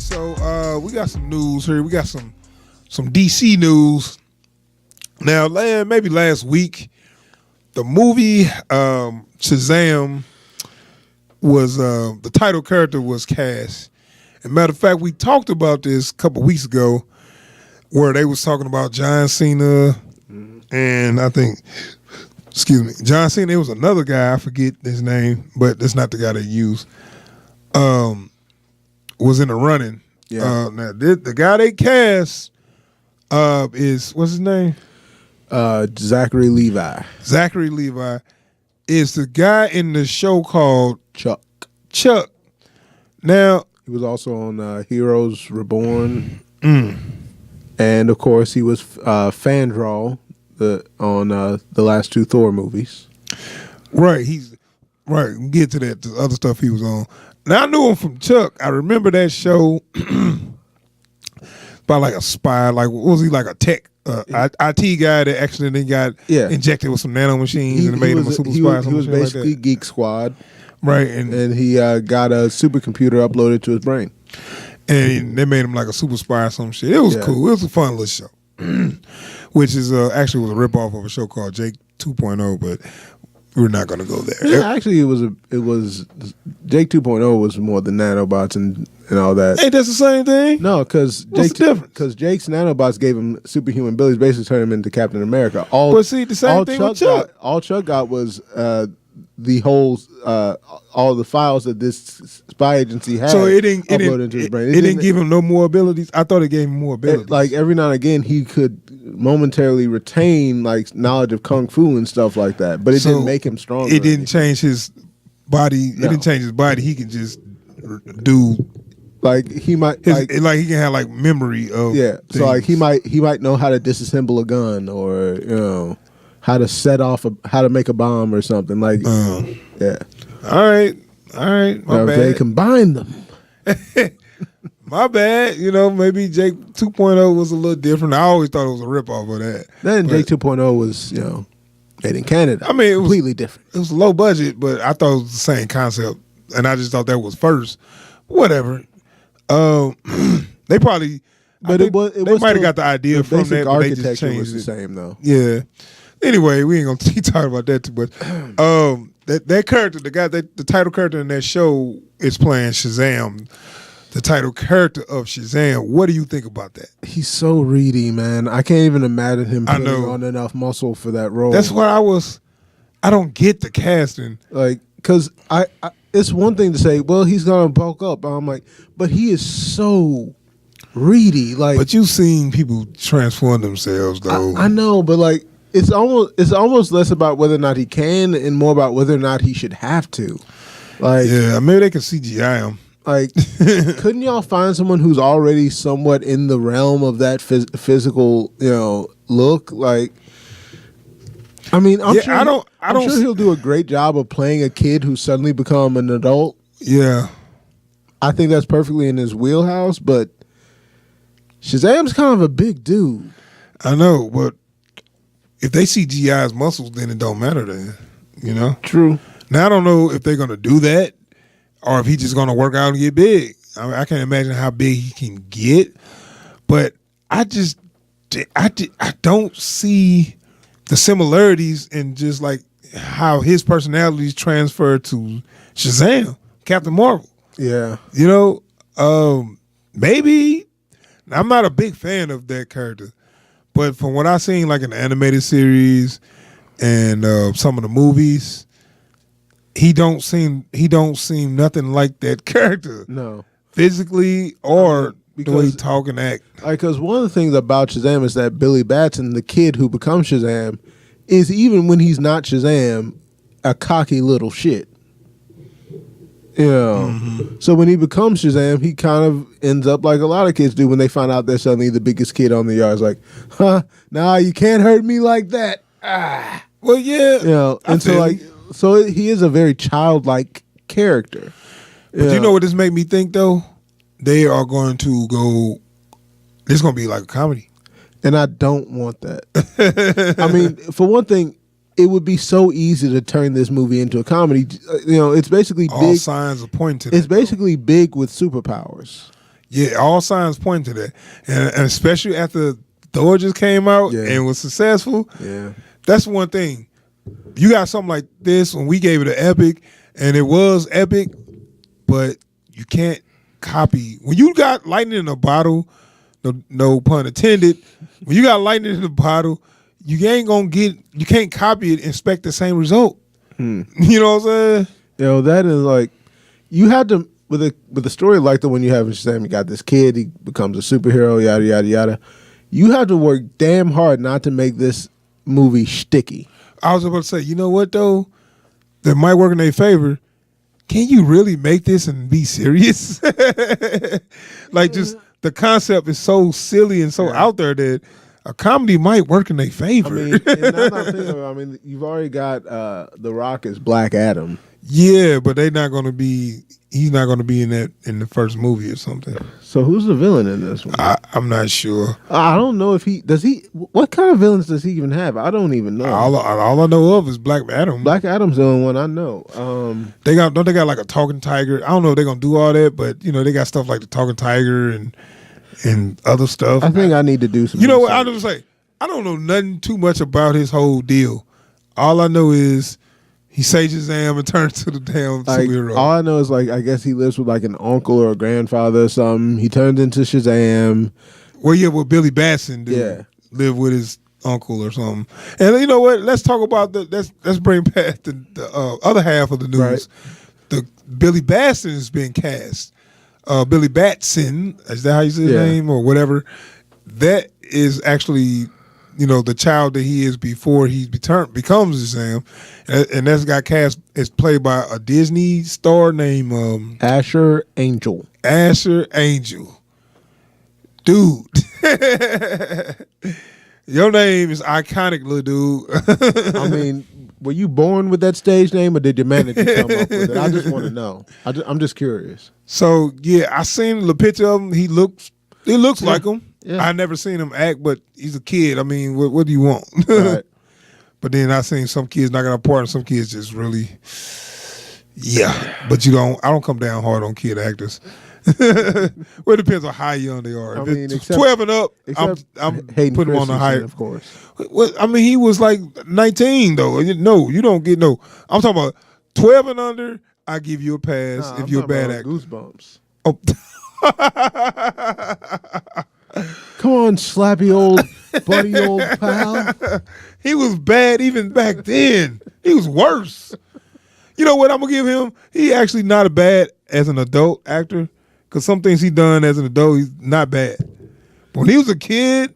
So we got some news here. We got some DC news. Now, maybe last week, the movie Shazam was the title character was cast. And matter of fact, we talked about this a couple weeks ago, where they was talking about John Cena, and I think, John Cena. It was another guy, I forget his name, but that's not the guy they used. Was in the running. Yeah. Now the guy they cast is, what's his name? Zackary Levi. Zackary Levi is the guy in the show called Chuck. Now he was also on Heroes Reborn, and of course he was Fandral on the last two Thor movies. Right, he's right. We'll get to that. The other stuff he was on. Now I knew him from Chuck. I remember that show about like a spy. Like, what was he, like a tech IT guy that actually then got injected with some nanomachines and made him a super spy? He was basically like Geek Squad, right? And he got a supercomputer uploaded to his brain, and they made him like a super spy or some shit. It was cool. It was a fun little show, which is actually was a ripoff of a show called Jake 2.0, but we're not going to go there. Yeah, actually, it was Jake 2.0 was more the nanobots and all that. Ain't that the same thing? No, because Jake's nanobots gave him superhuman abilities, basically turned him into Captain America. But see, the same thing with Chuck. All Chuck got was the whole all the files that this spy agency had. So it didn't uploaded into his brain. It didn't give him no more abilities. I thought it gave him more abilities. Like every now and again, he could momentarily retain like knowledge of kung fu and stuff like that, but it didn't make him stronger. It didn't change his body. No. It didn't change his body. He can just do like he might like he can have like memory of things. So like he might know how to disassemble a gun, or how to make a bomb or something like. Yeah. All right. My bad. They combine them. My bad. Maybe Jake 2.0 was a little different. I always thought it was a ripoff of that. Then Jake 2.0 was, made in Canada. I mean, it was completely different. It was low budget, but I thought it was the same concept, and I just thought that was first. Whatever. They probably, but they might have got the idea from that, but they just changed was the same though. Yeah. Anyway, we ain't gonna keep talking about that too much. That character, the title character in that show is playing Shazam. The title character of Shazam. What do you think about that? He's so reedy, man. I can't even imagine him putting on enough muscle for that role. That's why I don't get the casting. Like, because I it's one thing to say, well, he's gonna bulk up. I'm like, but he is so reedy. Like, but you've seen people transform themselves, though. I know, but like, it's almost less about whether or not he can and more about whether or not he should have to. Like, yeah, maybe they can CGI him. Like, couldn't y'all find someone who's already somewhat in the realm of that physical, look? Like, I mean, I'm sure he'll do a great job of playing a kid who's suddenly become an adult. Yeah, I think that's perfectly in his wheelhouse. But Shazam's kind of a big dude. I know, but if they CGI his muscles, then it don't matter. Then True. Now I don't know if they're gonna do that, or if he's just gonna work out and get big. I can't imagine how big he can get, but I don't see the similarities in just like how his personalities transfer to Shazam, Captain Marvel. Yeah, maybe I'm not a big fan of that character, but from what I've seen, like in the animated series and some of the movies, he don't seem nothing like that character. No, physically or the way he talk and act. Because one of the things about Shazam is that Billy Batson, the kid who becomes Shazam, is even when he's not Shazam, a cocky little shit. So when he becomes Shazam, he kind of ends up like a lot of kids do when they find out they're suddenly the biggest kid on the yard. It's like, nah, you can't hurt me like that. Well, yeah. And so he is a very childlike character. But you know what this made me think, though? They are going to go, it's going to be like a comedy. And I don't want that. I mean, for one thing, it would be so easy to turn this movie into a comedy. It's basically all signs are pointing to that. It's basically big with superpowers. Yeah, all signs point to that, and especially after Thor just came out and was successful. Yeah, that's one thing. You got something like this when we gave it an epic, and it was epic, but you can't copy when you got lightning in a bottle. No pun intended. When you got lightning in the bottle, you can't copy it and expect the same result. You know what I'm saying? That is like you had to. With a story like the one you have in Shazam, you got this kid, he becomes a superhero, yada, yada, yada. You have to work damn hard not to make this movie shticky. I was about to say, you know what, though? That might work in their favor. Can you really make this and be serious? Like, just the concept is so silly and so out there that a comedy might work in their favor. I mean, and now that I'm thinking about it, I mean, you've already got The Rock as Black Adam. Yeah, but they're not going to be. He's not going to be in the first movie or something. So who's the villain in this one? I'm not sure. I don't know if he does. What kind of villains does he even have? I don't even know. All I know of is Black Adam. Black Adam's the only one I know. They got like a talking tiger. I don't know if they're gonna do all that, but they got stuff like the talking tiger and other stuff. I think I need to do some. You know what? I'll just say I don't know nothing too much about his whole deal. All I know is he saves Shazam and turns to the damn superhero. All I know is I guess he lives with like an uncle or a grandfather or something. He turns into Shazam. Well, yeah, what Billy Batson did. Yeah. Live with his uncle or something. And you know what? Let's talk about let's bring back the other half of the news. Right. The Billy Batson is being cast. Billy Batson, is that how you say his name or whatever? That is actually the child that he is before he becomes Shazam, and that's got cast is played by a Disney star named Asher Angel. Asher Angel, dude, your name is iconic, little dude. I mean, were you born with that stage name, or did your manager come up with it? I just want to know. I'm just curious. So yeah, I seen the picture of him. He looks like him. Yeah. I never seen him act, but he's a kid. I mean, what do you want? Right. But then I seen some kids knocking out part, and some kids just really, But I don't come down hard on kid actors. Well, it depends on how young they are. If it's 12 and up, I'm putting them on the higher. Of course. Well, I mean, he was like 19 though. No, you don't get no. I'm talking about 12 and under. I give you a pass if you're a bad actor. Goosebumps. Oh. Come on, slappy old buddy, old pal. He was bad even back then. He was worse. You know what I'm gonna give him? He actually not a bad as an adult actor, because some things he done as an adult, he's not bad. But when he was a kid,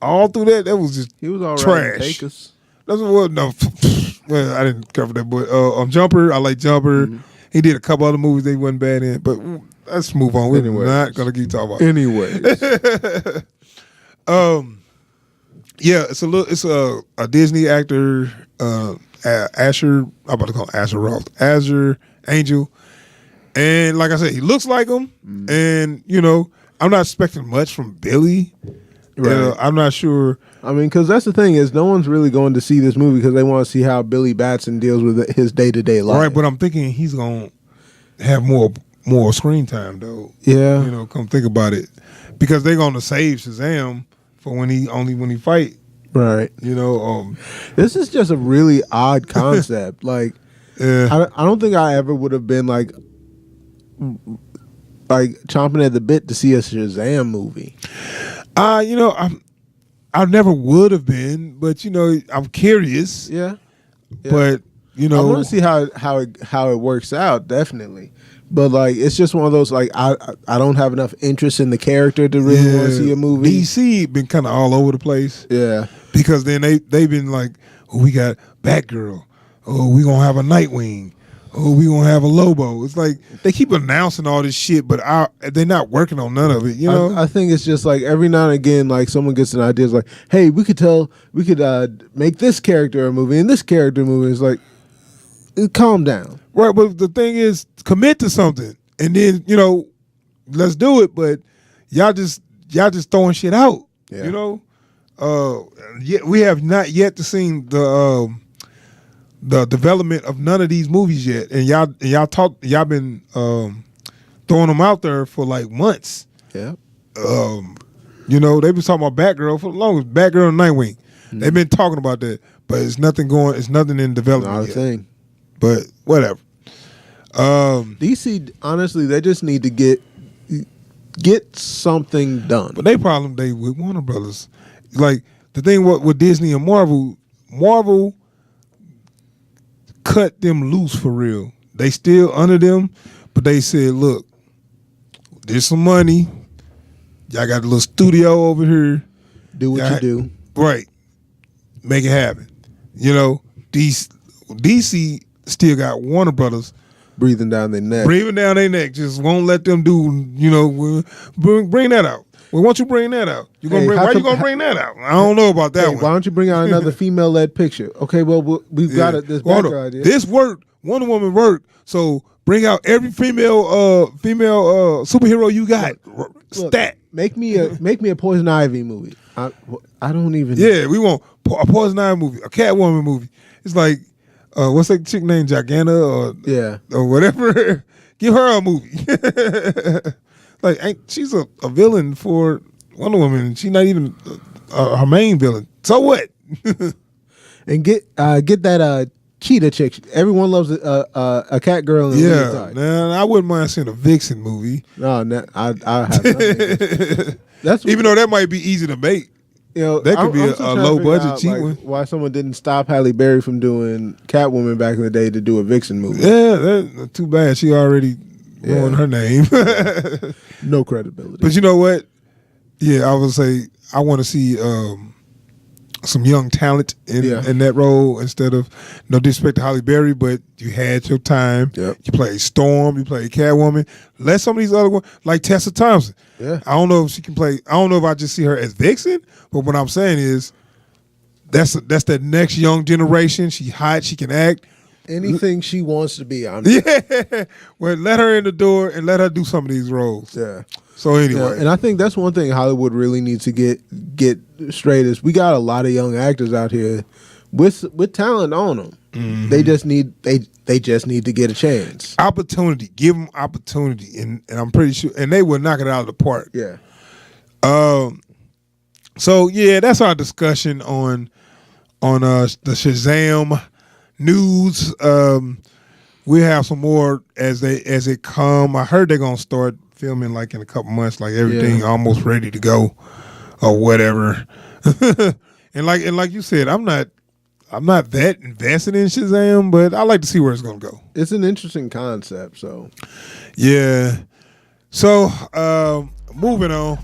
all through that was just he was all trash. Right. That's what no. Well, I didn't cover that, but Jumper, I like Jumper. Mm-hmm. He did a couple other movies they wasn't bad in, but let's move on. We're not gonna keep talking about it. Anyways. It's a Disney actor, Asher. I'm about to call him Asher Roth, Asher Angel, and like I said, he looks like him. And I'm not expecting much from Billy. Right. I'm not sure. I mean, because that's the thing is, no one's really going to see this movie because they want to see how Billy Batson deals with his day-to-day life. Right, but I'm thinking he's going to have more screen time, though. Yeah. Come think about it. Because they're going to save Shazam for when he fight. Right. This is just a really odd concept. Like, I don't think I ever would have been like chomping at the bit to see a Shazam movie. I never would have been, but I'm curious. Yeah. But I want to see how it works out, definitely. But it's just one of those I don't have enough interest in the character to really want to see a movie. DC been kind of all over the place. Yeah. Because then they've been like, oh, we got Batgirl. Oh, we gonna have a Nightwing. Oh, we gonna have a Lobo. It's like they keep announcing all this shit, but they're not working on none of it. I think it's just every now and again, someone gets an idea. It's like, hey, we could make this character a movie and this character a movie. It's like, calm down. Right, but the thing is, commit to something, and then let's do it. But y'all just throwing shit out. Yeah. We have not yet to seen the development of none of these movies yet, and y'all been throwing them out there for months. Yeah. You know, they been talking about Batgirl for the longest. Batgirl and Nightwing. Mm-hmm. They've been talking about that, but it's nothing going. It's nothing in development Not a yet. thing. But whatever. DC, honestly, they just need to get something done. But they problem with Warner Brothers. Like the thing with Disney and Marvel cut them loose for real. They still under them, but they said, look, there's some money. Y'all got a little studio over here. Do what you do. Right. Make it happen. You know, DC still got Warner Brothers breathing down their neck. Just won't let them do, you know, bring that out. Well, why don't you bring that out? Why you gonna bring that out? I don't know about that one. Why don't you bring out another female-led picture? Okay, well, we've got this background idea. This worked. Wonder Woman worked. So bring out every female superhero you got. Stat. Make me a Poison Ivy movie. I don't even. Yeah, we want a Poison Ivy movie, a Catwoman movie. It's like, what's that chick named Jagana or whatever? Give her a movie. Like, she's a villain for Wonder Woman. She's not even her main villain. So what? And get that cheetah chick. Everyone loves a cat girl. Yeah, man. I wouldn't mind seeing a Vixen movie. No, I have nothing. That's even though that might be easy to make. You know, that could be a low budget cheap one. Why someone didn't stop Halle Berry from doing Catwoman back in the day to do a Vixen movie? Yeah, that's too bad. She already ruined her name. No credibility. But you know what? Yeah, I would say I want to see some young talent in that role instead of, no disrespect to Halle Berry, but you had your time. Yep. You played Storm, you played Catwoman. Let some of these other ones, like Tessa Thompson. Yeah. I don't know if she can play. I don't know if I just see her as Vixen, but what I'm saying is that's that next young generation. She hot, she can act. Anything she wants to be. Well, let her in the door and let her do some of these roles. Yeah. So anyway, and I think that's one thing Hollywood really needs to get straight is we got a lot of young actors out here with talent on them. Mm-hmm. They just need to get a chance. Opportunity, give them opportunity, and I'm pretty sure, and they will knock it out of the park. Yeah. So yeah, that's our discussion on the Shazam news. We have some more as they come. I heard they're gonna start filming like in a couple months, like everything almost ready to go or whatever. and like you said, I'm not that invested in Shazam, but I like to see where it's gonna go. It's an interesting concept, so yeah. So moving on.